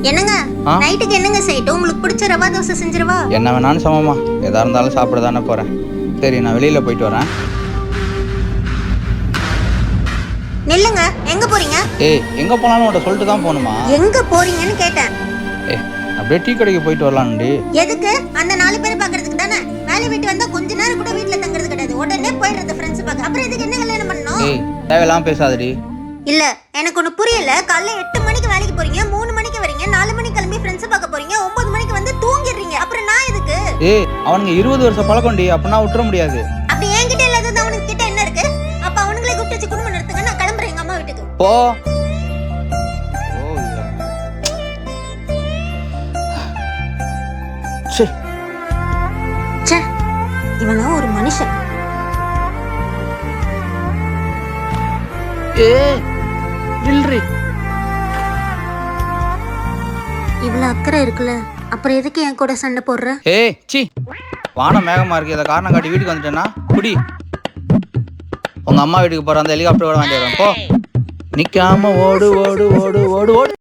என்னங்க நைட்டுக்கு என்னங்க செய்யட்டும்? உங்களுக்கு பிடிச்ச ரவா தோசை செஞ்சிரவா? என்ன வேணாலும் சமமா, எதா இருந்தாலும் சாப்பிட தானே போறேன். சரி, நான் வெளியில போயிட்டு வரேன். நில்லுங்க, எங்க போறீங்க? ஏய், எங்க போனாலும் உன்கிட்ட சொல்லிட்டு தான் போகணுமா? எங்க போறீங்கன்னு கேட்டேன். ஏய், அப்படியே டீ கடைக்கு போயிட்டு வரலாம்டி. எதுக்கு? அந்த 4 பேரை பாக்குறதுக்கு தானே. வேலை விட்டு வந்தா கொஞ்ச நேரம் கூட வீட்ல தங்குறது கிடையாது, உடனே போயிடுறது ஃப்ரெண்ட்ஸ் பார்க்க. அப்புறம் எதுக்கு என்ன கல்யாணம் பண்ணணும்? ஏய், தேவையில்லாம பேசாதடி. இல்ல, எனக்கு ஒண்ணு புரியல. காலைல 8 மணிக்கு வேலைக்கு போறீங்க, 3 மணிக்கு வரீங்க, 4 மணிக்கு கிளம்பி ஃப்ரெண்ட்ஸ் பார்க்க போறீங்க, 9 மணிக்கு வந்து தூங்கிடுறீங்க. அப்புறம் நான் எதுக்கு? ஏய், அவனுங்க 20 வருஷம் பழக்கம்டி, அப்பனா விட்டுற முடியாது. அப்படி என்கிட்ட இல்லாதது அவனுக்கு கிட்ட என்ன இருக்கு? அப்ப அவனுங்களே கூப்பிட்டு வச்சு குடும்பம் நடத்துங்க. நான் கிளம்புறேன் எங்க அம்மா வீட்டுக்கு. போ. ச்சே, இவனா ஒரு மனுஷன். ஏய், நில்றி. இவ்வளவு அக்கறை இருக்குல்ல, அப்புறம் எதுக்கு என் கூட சண்டை போடுற? ஏய், சி, வானம் மேகமா இருக்கு, இதை காரணம் காட்டி வீட்டுக்கு வந்துட்டேன்னா குடி. உங்க அம்மா வீட்டுக்கு போற அந்த ஹெலிகாப்டர் ஓட வேண்டிய வரும். போ. நிக்காம ஓடு ஓடு ஓடு ஓடு ஓடு.